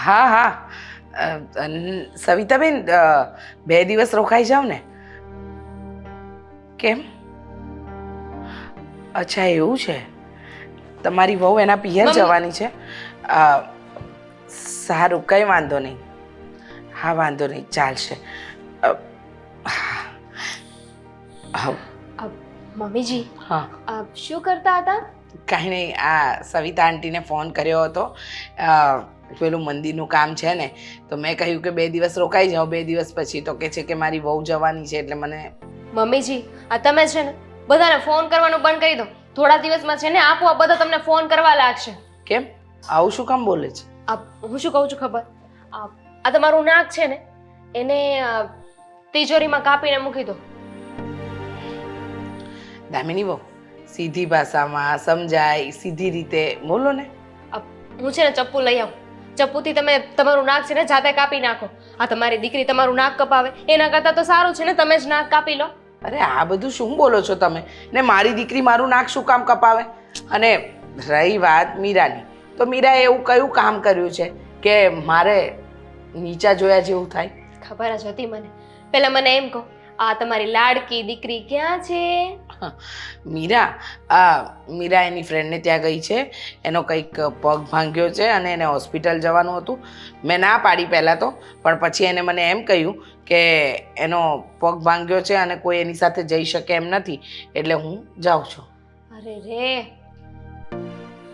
હા હા સવિતાબેન 2 દિવસ રોકાઈ જાવ ને. કેમ? અચ્છા એવું છે, તમારી વહુ એના પિયર મમ્મી જવાની છે. સારું, કંઈ વાંધો નહીં. હા વાંધો નહીં, ચાલશે. હા મમ્મીજી હા આપ શું કરતા હતા? કાંઈ નહીં, આ સવિતા આંટીને ફોન કર્યો હતો. પેલું મંદિરનું કામ છે ને, તો મેં કહ્યું કે 2 દિવસ રોકાઈ જાઓ. 2 દિવસ પછી તો કહે છે કે મારી વહુ જવાની છે, એટલે મને. મમ્મીજી આ તમે છે ને બધાને ફોન કરવાનું બંધ કરી દો. થોડા દિવસમાં છે ને આપોઆપ બધા તમને ફોન કરવા લાગશે. કેમ આવું શું કામ બોલે છે? હું શું કહું છું ખબર? આ તમારું નાક છે ને એને તિજોરીમાં કાપીને મૂકી દો. દામિની વહુ, સીધી ભાષામાં સમજાય, સીધી રીતે બોલો ને. હું છે ને ચપ્પુ લઈ આવું. ચપ્પુથી તમે તમારું નાક છે ને જાતે કાપી નાખો. આ તમારી દીકરી તમારું નાક કપાવે એના કરતાં તો સારું છે ને તમે જ નાક કાપી લો. અરે આ બધું શું બોલો છો તમે? ને મારી દીકરી મારું નાક શું કામ કપાવે? અને રહી વાત મીરાની, તો મીરાએ એવું કયું કામ કર્યું છે કે મારે નીચા જોયા જેવું થાય? ખબર જ હતી મને. પહેલા મને એમ કહો, આ તમારી લાડકી દીકરી ક્યાં છે? મીરા એની ફ્રેન્ડને ત્યાં ગઈ છે. એનો કંઈક પગ ભાંગ્યો છે અને એને હોસ્પિટલ જવાનું હતું. મેં ના પાડી પહેલાં તો, પણ પછી એને મને એમ કહ્યું કે એનો પગ ભાંગ્યો છે અને કોઈ એની સાથે જઈ શકે એમ નથી, એટલે હું જાઉં છું. અરે રે,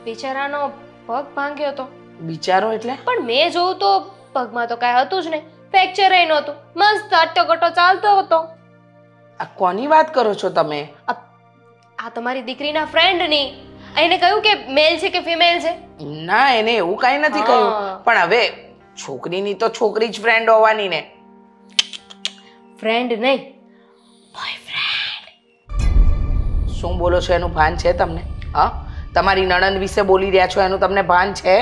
બિચારાનો પગ ભાંગ્યો તો? બિચારો એટલે? પણ મેં જોઉં તો પગમાં તો કાંઈ હતું જ નહીં, ફ્રેક્ચર ય નહોતું, મસ્ત અટ્ટોકટ્ટો ચાલતો હતો. આ કોની વાત કરો છો તમે? આ તમારી દીકરીના ફ્રેન્ડની. એને કહ્યું કે મેલ છે કે ફિમેલ છે? ના, એને એવું કાંઈ નથી કહ્યું. પણ હવે છોકરીની તો છોકરી જ ફ્રેન્ડ હોવાની ને. ફ્રેન્ડ નહીં, બોયફ્રેન્ડ. શું બોલો છો એનું ભાન છે તમને? હા, તમારી નણંદ વિશે બોલી રહ્યા છો એનું તમને ભાન છે?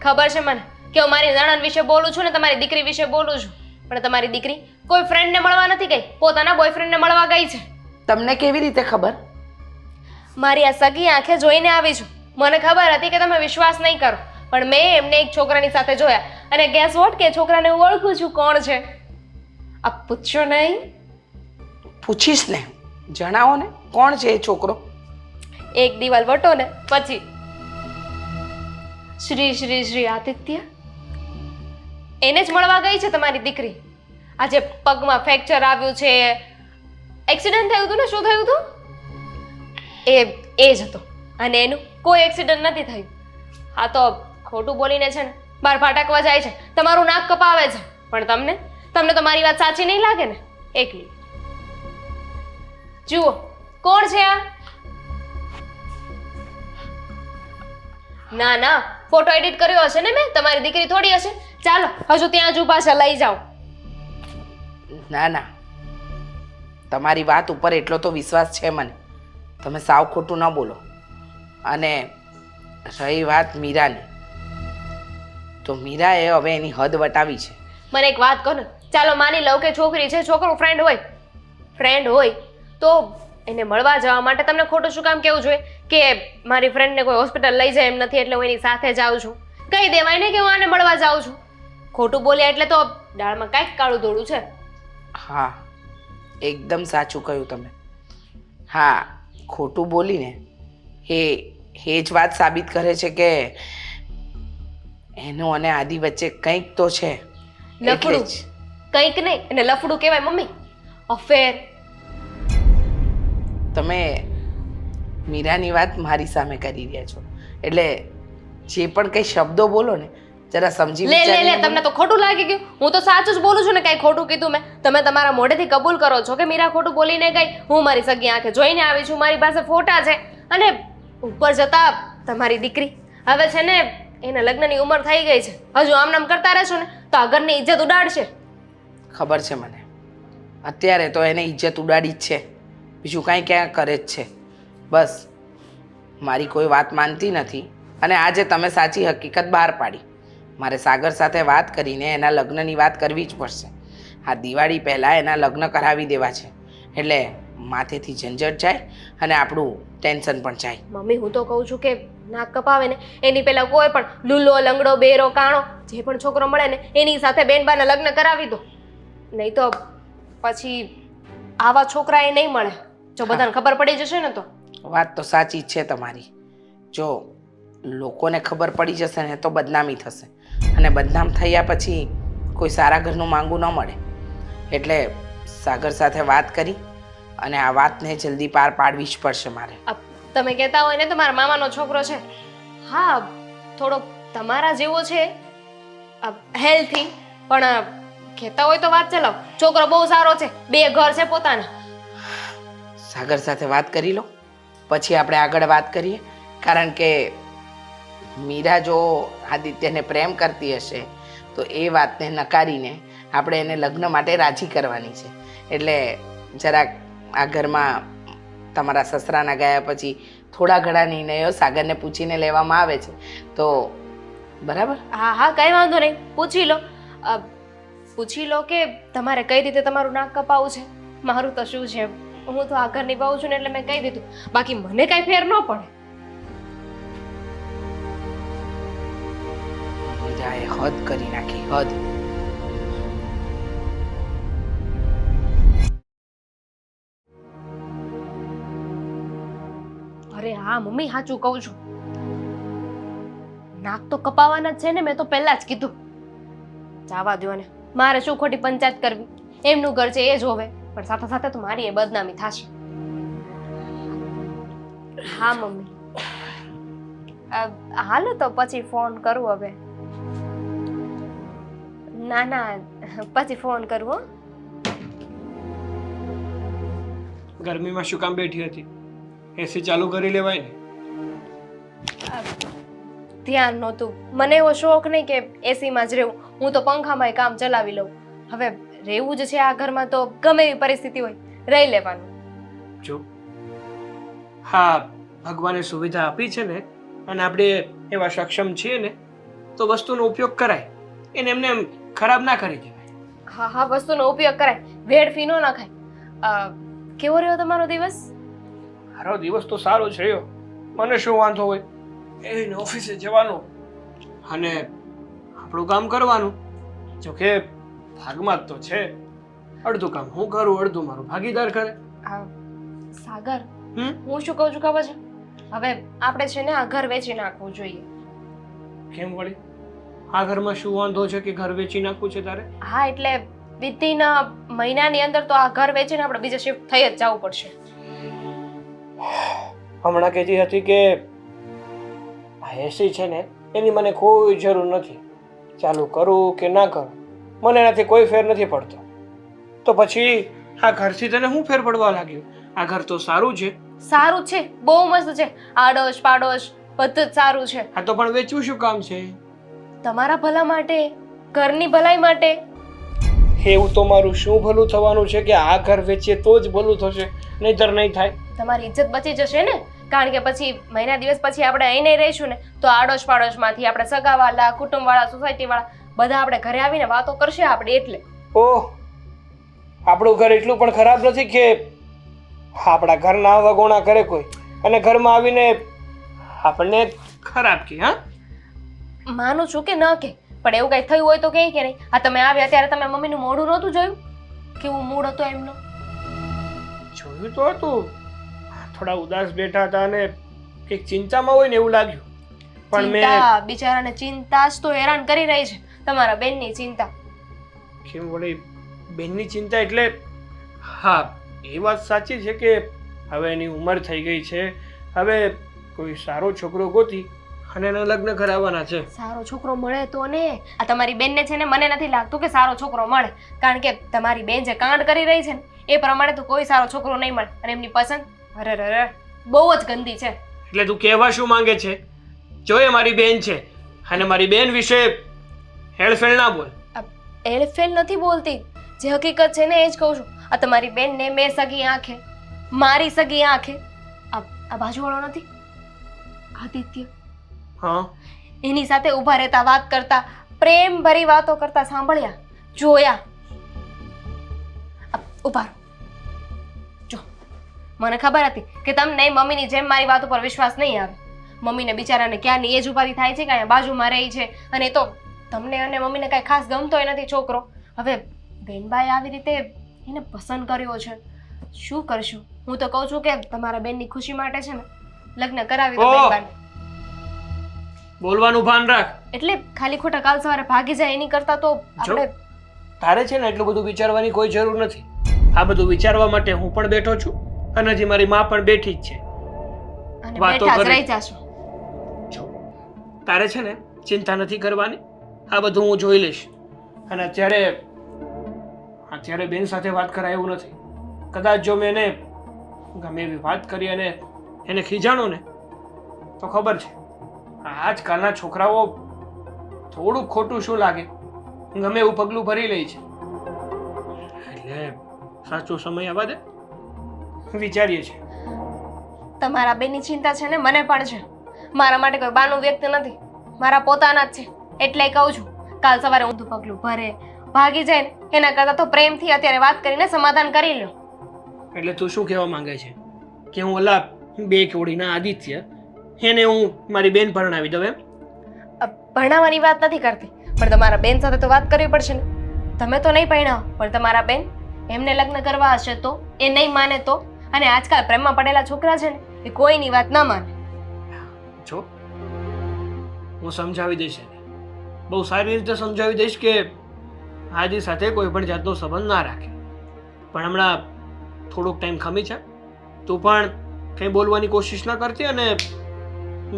ખબર છે મને કે હું મારી નણંદ વિશે બોલું છું ને તમારી દીકરી વિશે બોલું છું, પણ તમારી દીકરી કોઈ ફ્રેન્ડને મળવા નથી ગઈ, પોતાના બોયફ્રેન્ડને મળવા ગઈ છે. તમને કેવી રીતે ખબર? મારી આ સગી આંખે જોઈને આવી છું. મને ખબર હતી કે તમે વિશ્વાસ નહીં કરો, પણ મેં એમને એક છોકરાની સાથે જોયા અને ગેસ વોટ કે છોકરાને હું ઓળખું છું કોણ છે. આ પૂછશો નહીં? પૂછીશ ને, જણાવો ને કોણ છે એ છોકરો. એક દિવાલ વટો ને પછી શ્રી શ્રી શ્રી આદિત્ય, એને જ મળવા ગઈ છે તમારી દીકરી. આજે પગમાં ફ્રેક્ચર આવ્યું છે, એક્સિડન્ટ થયું હતું ને? શું થયું હતું? એ જ હતો, અને એનું કોઈ એક્સિડન્ટ નથી થયું. હા તો ખોટું બોલીને છે ને બાર ફાટકવા જાય છે, તમારું નાક કપાવે છે. પણ તમને તો મારી વાત સાચી નહીં લાગે ને? એકલી જુઓ કોણ છે આ? ના ના, ફોટો એડિટ કર્યો હશે ને મેં, તમારી દીકરી થોડી હશે. ચાલો હજુ ત્યાં જ ઊભા છે, લઈ જાઓ. ના ના, તમારી વાત ઉપર એટલો તો વિશ્વાસ છે મને, તમે સાવ ખોટું ન બોલો. અને રહી વાત મીરાની, તો મીરાએ હવે એની હદ વટાવી છે. મને એક વાત કહો ને, ચાલો માની લઉં કે છોકરી છે, છોકરો ફ્રેન્ડ હોય તો એને મળવા જવા માટે તમને ખોટું શું કામ કહેવું જોઈએ કે મારી ફ્રેન્ડને કોઈ હોસ્પિટલ લઈ જાય એમ નથી એટલે હું એની સાથે જાઉં છું? કહી દેવાય ને કે હું આને મળવા જાઉં છું. ખોટું બોલ્યા એટલે તો દાળમાં કાંઈક કાળું ધોળું છે. હા, એકદમ સાચું કહ્યું તમે. હા, ખોટું બોલીને એ જ વાત સાબિત કરે છે કે એનું અને આદિ વચ્ચે કંઈક તો છે. લફડું કંઈક નહીં, એને લફડું કહેવાય મમ્મી, અફેર. તમે મીરાની વાત મારી સામે કરી રહ્યા છો, એટલે જે પણ કંઈ શબ્દો બોલો ને જરા સમજી લે તમને તો ખોટું લાગી ગયું. હું તો સાચું જ બોલું છું ને, કાંઈ ખોટું કીધું મેં? તમે તમારા મોઢેથી કબૂલ કરો છો કે મીરા ખોટું બોલીને ગઈ. હું મારી સગી આંખે જોઈને આવી છું, મારી પાસે ફોટા છે. અને ઉપર જતા તમારી દીકરી હવે છે ને એના લગ્નની ઉંમર થઈ ગઈ છે. હજુ આમ કરતા રહેશો ને તો આ ઘરની ઇજ્જત ઉડાડશે. ખબર છે મને, અત્યારે તો એને ઇજ્જત ઉડાડી જ છે, બીજું કાંઈ ક્યાં કરે જ છે. બસ મારી કોઈ વાત માનતી નથી અને આજે તમે સાચી હકીકત બહાર પાડી. મારે સાગર સાથે વાત કરીને એના લગ્નની વાત કરવી જ પડશે. આ દિવાળી પહેલાં એના લગ્ન કરાવી દેવા છે, એટલે માથેથી ઝંઝટ જાય અને આપણું ટેન્શન પણ જાય. મમ્મી હું તો કહું છું કે નાક કપાવે ને એની પહેલા કોઈ પણ લૂલો લંગડો બેરો કાણો જે પણ છોકરો મળે ને એની સાથે બેનબાના લગ્ન કરાવી દો. નહીં તો પછી આવા છોકરા એ નહીં મળે. જો બધાને ખબર પડી જશે ને તો. વાત તો સાચી જ છે તમારી. જો લોકોને ખબર પડી જશે ને તો બદનામી થશે, અને બદનામ થયા પછી કોઈ સારા ઘરનું માંગવું ન મળે. એટલે સાગર સાથે વાત કરી અને આ વાતને જલ્દી પાર પાડવી જ પડશે મારે. તમે કહેતા હોય ને તો મારા મામાનો છોકરો છે. હા, થોડો તમારા જેવો છે, હેલ્થી, પણ કહેતા હોય તો વાત ચલાવો. છોકરો બહુ સારો છે, 2 ઘર છે પોતાના. સાગર સાથે વાત કરી લો, પછી આપણે આગળ વાત કરીએ. કારણ કે મીરા જો આદિત્યને પ્રેમ કરતી હશે તો એ વાતને નકારીને આપણે એને લગ્ન માટે રાજી કરવાની છે. એટલે જરાક આ ઘરમાં તમારા સસરાના ગયા પછી થોડા ઘણા નિર્ણયો સાગરને પૂછીને લેવામાં આવે છે, તો બરાબર? હા હા, કંઈ વાંધો નહીં, પૂછી લો. પૂછી લો કે તમારે કઈ રીતે તમારું નાક કપાવવું છે. મારું તો શું છે, હું તો આ ઘર નિભાવું છું ને એટલે મેં કહી દીધું. બાકી મને કાંઈ ફેર ન પડે. મીરાએ હદ કરી નાખી, હદ. અરે હા મમ્મી, સાચું કહું છું. નાક તો કપાવાના જ છે ને, મેં તો પહેલા જ કીધું. જાવા દ્યો ને, મારે શું ખોટી પંચાયત કરવી. એમનું ઘર છે એ જોવે, પણ સાથે સાથે તો મારી એ બદનામી થશે. હા મમ્મી, હાલો તો પછી ફોન કરું હવે. ના ના, પછી ફોન કરું હો. ગરમીમાં શું કામ બેઠી હતી? એસી ચાલુ કરી લેવાય ને. ધ્યાન નહોતું. મને એવો શોખ નહીં કે એસીમાં જ રહેવું. હું તો પંખામાં કામ ચલાવી લઉં. હવે રહેવું જ છે આ ઘરમાં તો ગમે એવી પરિસ્થિતિ હોય રહી લેવાનું. જો હા, ભગવાને સુવિધા આપી છે ને, અને આપણે એવા સક્ષમ છીએ ને, તો વસ્તુનો ઉપયોગ કરાય. એને એમને એમ ખરાબ ના કરી દેવાય. હા હા, વસ્તુનો ઉપયોગ કરાય, વેડફી ન નખાય. કેવો રહ્યો તમારો દિવસ? મારો દિવસ તો સારો છે યો. મને શું વાંધો હોય? એને ઓફિસે જવાનું અને આપણું કામ કરવાનું. જોકે ભાગમાં જ તો છે. અડધું કામ હું કરું, અડધું મારો ભાગીદાર કરે. સાગર, હું શું કહું છું ખબર છે? હવે આપણે છે ને આ ઘર વેચી નાખવું જોઈએ. કેમ વળી? આ ઘરમાં શું વાંધો છે કે ઘર વેચી નાખવું છે તારે? હા, એટલે વિધિન મહિનાની અંદર તો આ ઘર વેચીને આપણે બીજા શિફ્ટ થઈ જ જવું પડશે. હમણાં કહેતી હતી કે આ એસી છે ને એની મને કોઈ જરૂર નથી. ચાલુ કરું કે ના કરું મને એનાથી કોઈ ફેર નથી પડતો. તો પછી આ ઘરથી તને શું ફેર પડવા લાગ્યો? આ ઘર તો સારું છે. સારું છે, બહુ મસ્ત છે. આડોશ પાડોશ બધું જ સારું છે. આ તો પણ વેચવું શું કામ છે? તમારા ભલા માટે, ઘરની ભલાઈ માટે. એવું તો મારું શું ભલું થવાનું છે કે આ ઘર વેચીએ તો જ ભલું થશે, નહીંતર નહીં થાય. તમારી ઇજ્જત બચી જશે ને, કારણ કે પછી મહિના દિવસ પછી આપણે અહીં નહીં રહીશું ને તો આડોશ પાડોશમાંથી આપણે સગાવાલા, કુટુંબવાળા, સોસાયટીવાળા બધા આપણે ઘરે આવીને વાતો કરશે આપણે. એટલે ઓહ, આપણું ઘર એટલું પણ ખરાબ નથી કે આપણા ઘરના વગોણા કરે કોઈ અને ઘરમાં આવીને આપણને ખરાબ કે. હા, માનું છું કે ન કે, પણ એવું કઈ થયું હોય તો કે નહીં. આ તમે આવ્યા ત્યારે તમે મમ્મીનું મોઢું નહોતું જોયું? કેવું મૂડ હતો એમનો? જોયું તો હતું. થોડા ઉદાસ બેઠા હતા અને એક ચિંતામાં હોય ને એવું લાગ્યું. પણ મેં ચિંતા, બિચારાને ચિંતા જ તો હેરાન કરી રહી છે. તમારા બેનની ચિંતા. કેમ વળી બેનની ચિંતા એટલે? હા, એ વાત સાચી છે કે હવે એની ઉંમર થઈ ગઈ છે. હવે કોઈ સારો છોકરો ગોતી અને એના લગ્ન કરાવવાના છે. સારો છોકરો મળે તો ને. આ તમારી બેનને છે ને મને નથી લાગતું કે સારો છોકરો મળે, કારણ કે તમારી બેન જે કાંડ કરી રહી છે ને એ પ્રમાણે તો કોઈ સારો છોકરો નહીં મળે. અને એમની પસંદ અરે બહુ જ ગંદી છે. એટલે તું કહેવા શું માંગે છે? જો એ મારી બેન છે અને મારી બેન વિશે હેળફેળ ના બોલ. હેળફેળ નથી બોલતી, જે હકીકત છે ને એ જ કહું છું. આ તમારી બેનને મેં સગી આંખે, મારી સગી આંખે, આ બાજુવાળો નથી આદિત્ય, હા, એની સાથે ઊભા રહેતા, વાત કરતા, પ્રેમ ભરી વાતો કરતા સાંભળ્યા, જોયા. ઊભા રહો. જો, મને ખબર હતી કે તમને મમ્મીની જેમ મારી વાત ઉપર વિશ્વાસ નહીં આવે, મમ્મીને બિચારાને ક્યાંની એ જ ઉપાધિ થાય છે કે અહીંયા બાજુમાં રહી છે અને એ તો તમને અને મમ્મીને કાંઈ ખાસ ગમતોય નથી છોકરો. હવે બેનબાએ આવી રીતે એને પસંદ કર્યો છે, શું કરશું? હું તો કહું છું કે તમારા બેનની ખુશી માટે છે ને લગ્ન કરાવી દો બેનબાને. બોલવાનું ભાન રાખ. એટલે ખાલી ખોટા કાલ સવારે ભાગી જાય એની કરતા તો આપણે તારે છે ને એટલું બધું વિચારવાની કોઈ જરૂર નથી. આ બધું વિચારવા માટે હું પણ બેઠો છું અને હજી મારી માં પણ બેઠી જ છે. અને વાતો બેઠા જ કરે. રહી જાશો. જો તારે છે ને ચિંતા નથી કરવાની, આ બધું હું જોઈ લઈશ. અને અત્યારે બેન સાથે વાત કરાય એવું નથી. કદાચ જો મેં એને ગમે એવી વાત કરી અને એને ખીજાણો ને તો ખબર છે આજકાલના છોકરાઓ થોડુંક ખોટું શું લાગે ગમે એવું પગલું ભરી લે છે. એટલે સાચો સમય આવવા દે, વિચારીએ છીએ. તમારા બેનની ચિંતા છે ને મને પણ છે. મારા માટે કોઈ બાનું વ્યક્તિ નથી, મારા પોતાના જ છે. એટલે કહું છું કાલ સવારે ઊંધું પગલું ભરે ભાગી જાય ને એના કરતાં તો પ્રેમથી અત્યારે વાત કરીને સમાધાન કરી લો. એટલે તું શું કહેવા માંગે છે કે હું ઓલા બે કોડીના આદિત્ય એને હું મારી બેન પરણાવી દઉં એમ? ભણાવવાની વાત નથી કરતી, પણ તમારા બેન સાથે તો વાત કરવી પડશે ને. તમે તો નહીં પરણાવો પણ તમારા બેન, એમને લગ્ન કરવા હશે તો એ નહીં માને તો? અને આજકાલ પ્રેમમાં પડેલા છોકરા છે ને એ કોઈની વાત ન માને. જો હું સમજાવી દઈશ એને, બહુ સારી રીતે સમજાવી દઈશ કે આજી સાથે કોઈ પણ જાતનો સંબંધ ના રાખે. પણ હમણાં થોડોક ટાઈમ ખમી છે, તું પણ કંઈ બોલવાની કોશિશ ના કરતી અને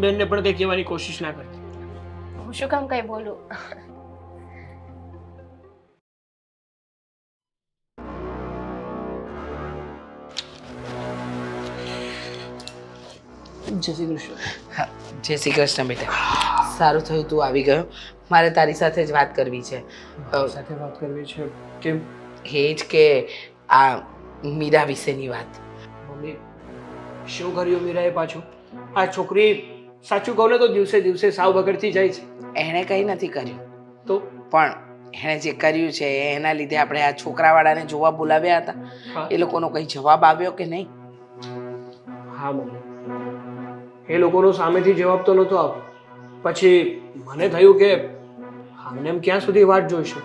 બેનને પણ કંઈ કહેવાની કોશિશ ના કરતી. હું શું કામ કઈ બોલું? જય શ્રી કૃષ્ણ. હા, જય શ્રી કૃષ્ણ બેટા. સારું થયું તું આવી ગયો. મારે તારી સાથે જ વાત કરવી છે. સાથે વાત કરવી છે. કેમ? એ જ કે આ મીરા વિશેની વાત. મમ્મી શું કર્યું મીરાએ પાછું? આ છોકરી સાચું કહું ને તો દિવસે દિવસે સાવ બગડતી જાય છે. એણે કંઈ નથી કર્યું, તો પણ એણે જે કર્યું છે એના લીધે આપણે આ છોકરાવાળાને જોવા બોલાવ્યા હતા. હા. એ લોકોનો કંઈ જવાબ આવ્યો કે નહીં? હા મમ્મી, એ લોકોનો સામેથી જવાબ તો નહોતો આવ્યો. પછી મને થયું કે આમને એમ ક્યાં સુધી વાટ જોઈશું.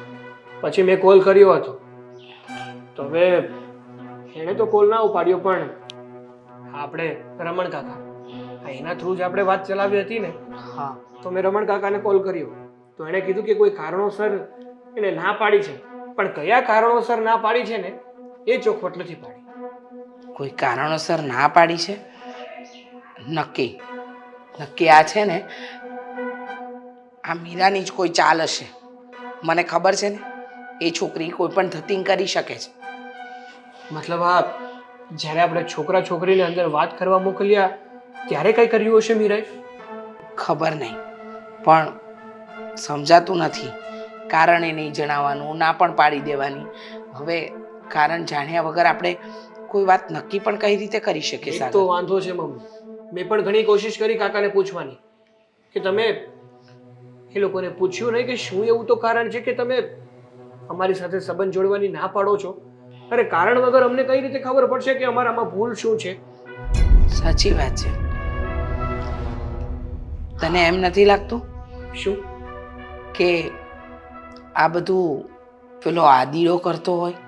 પછી મેં કોલ કર્યો હતો તો હવે એણે તો કોલ ના ઉપાડ્યો, પણ આપણે રમણ કાકા એના થ્રુ જ આપણે વાત ચલાવી હતી ને, હા. તો મેં રમણ કાકાને કોલ કર્યો તો એણે કીધું કે કોઈ કારણોસર એને ના પાડી છે, પણ કયા કારણોસર ના પાડી છે ને એ ચોખવટ નથી પાડી. કોઈ કારણોસર ના પાડી છે? નક્કી નક્કી આ છે ને આ મીરાની જ કોઈ ચાલ હશે. મને ખબર છે ને એ છોકરી કોઈ પણ ધતિંગ કરી શકે છે. મતલબ આ જ્યારે આપણે છોકરા છોકરીને અંદર વાત કરવા મોકલ્યા ત્યારે કંઈ કર્યું હશે મીરાએ? ખબર નહીં, પણ સમજાતું નથી. કારણ એ નહીં જણાવવાનું, ના પણ પાડી દેવાની. હવે કારણ જાણ્યા વગર આપણે કોઈ વાત નક્કી પણ કઈ રીતે કરી શકીએ? એક સાગર, તો વાંધો છે મમ્મી, મેં પણ ઘણી કોશિશ કરી કાકાને પૂછવાની કે તમે એ લોકોને પૂછ્યું નહીં કે શું એવું તો કારણ છે કે તમે અમારી સાથે સંબંધ જોડવાની ના પાડો છો? અરે કારણ વગર અમને કઈ રીતે ખબર પડશે કે અમારામાં ભૂલ શું છે? સાચી વાત છે. તને એમ નથી લાગતું શું? કે આ બધું પેલો આદિરો કરતો હોય?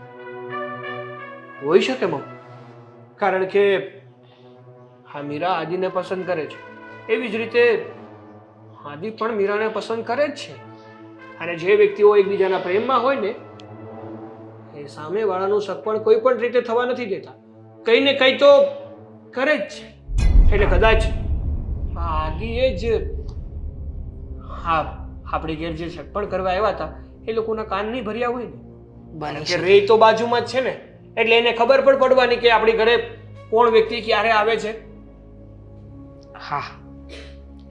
હોઈ શકે મમ્મી, કારણ કે હા મીરા આદિને પસંદ કરે છે, એવી જ રીતે આદિ પણ મીરાને પસંદ કરે જ છે. અને જે વ્યક્તિઓ એકબીજાના પ્રેમમાં હોય ને એ સામેવાળાનું સગપણ કોઈ પણ રીતે થવા નથી દેતા, કંઈ ને કંઈ તો કરે જ છે. એટલે કદાચ આ આદિએ જ હા આપણી ઘેર જે સગપણ કરવા આવ્યા હતા એ લોકોના કાન નહીં ભર્યા હોય ને, બની કે શકે. રે તો બાજુમાં જ છે ને, એટલે એને ખબર પણ પડવાની કે આપણી ઘરે કોણ વ્યક્તિ ક્યારે આવે છે. હા,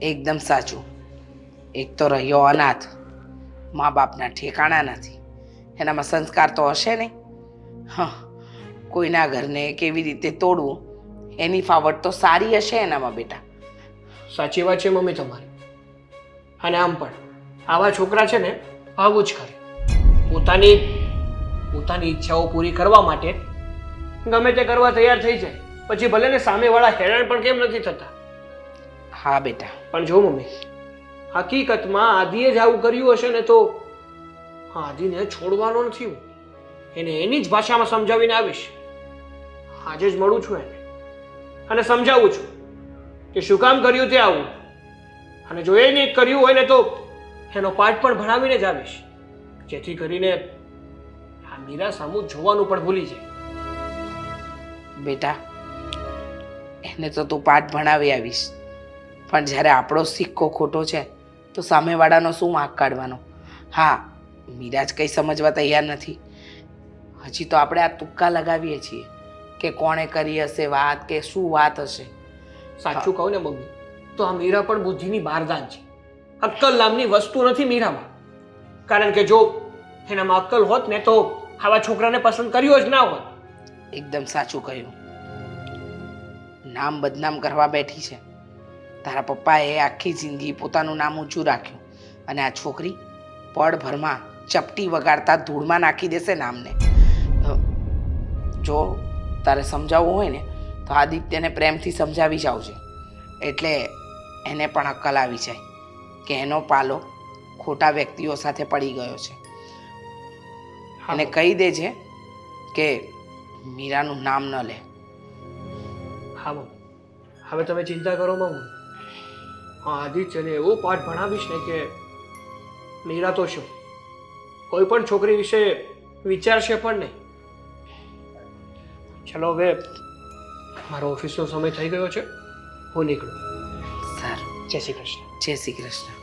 એકદમ સાચું. એક તો રહ્યો અનાથ, મા બાપના ઠેકાણા નથી, એનામાં સંસ્કાર તો હશે નહીં. હા, કોઈના ઘરને કેવી રીતે તોડવું એની ફાવટ તો સારી હશે એનામાં બેટા. સાચી વાત છે મમ્મી તમારી. અને આમ પણ આવા છોકરા છે ને આવું જ કરે, પોતાની ઈચ્છાઓ પૂરી કરવા માટે ગમે તે કરવા તૈયાર થઈ જાય, પછી ભલે ને સામેવાળા હેરાન પણ કેમ નથી થતા. હા બેટા. પણ જો મમ્મી, હકીકતમાં આદિએ જ આવું કર્યું હશે ને તો આદિને છોડવાનો નથી હું. એને એની જ ભાષામાં સમજાવીને આવીશ. આજે જ મળું છું એને અને સમજાવું છું કે શું કામ કર્યું તે આવું. અને જો એ નહીં કર્યું હોય ને તો એનો પાઠ પણ ભણાવીને જ આવીશ, જેથી કરીને આ મીરા સામું જોવાનું પણ ભૂલી જાય. બેટા, એને તો તું પાઠ ભણાવી આવીશ, પણ જ્યારે આપણો સિક્કો ખોટો છે તો સામેવાળાનો શું વાંક કાઢવાનો? હા, મીરા જ કંઈ સમજવા તૈયાર નથી. હજી તો આપણે આ તુક્કા લગાવીએ છીએ કે કોણે કરી હશે વાત, કે શું વાત હશે. સાચું કહું ને મમ્મી, તો આ મીરા પણ બુદ્ધિની બારદાન છે. અક્કલ નામની વસ્તુ નથી મીરામાં. કારણ કે જો એનામાં અક્કલ હોત ને તો આવા છોકરાને પસંદ કર્યો જ ના હોત. એકદમ સાચું કહ્યું. નામ બદનામ કરવા બેઠી છે. તારા પપ્પાએ આખી જિંદગી પોતાનું નામ ઊંચું રાખ્યું અને આ છોકરી પળભરમાં ચપટી વગાડતા ધૂળમાં નાખી દેશે નામને. જો તારે સમજાવવું હોય ને તો આદિત્યને પ્રેમથી સમજાવી જાવજે, એટલે એને પણ અક્કલ આવી જાય કે એનો પાલો ખોટા વ્યક્તિઓ સાથે પડી ગયો છે. અને કહી દેજે કે મીરાનું નામ ન લે. હા મમ્મી, હવે તમે ચિંતા કરો મમ્મી. હા, આદિત્યને એવો પાઠ ભણાવીશ ને કે મીરા તો શું, કોઈ પણ છોકરી વિશે વિચારશે પણ નહીં. ચલો હવે મારો ઓફિસનો સમય થઈ ગયો છે, હું નીકળું. સારું. જય શ્રી કૃષ્ણ. જય શ્રી કૃષ્ણ.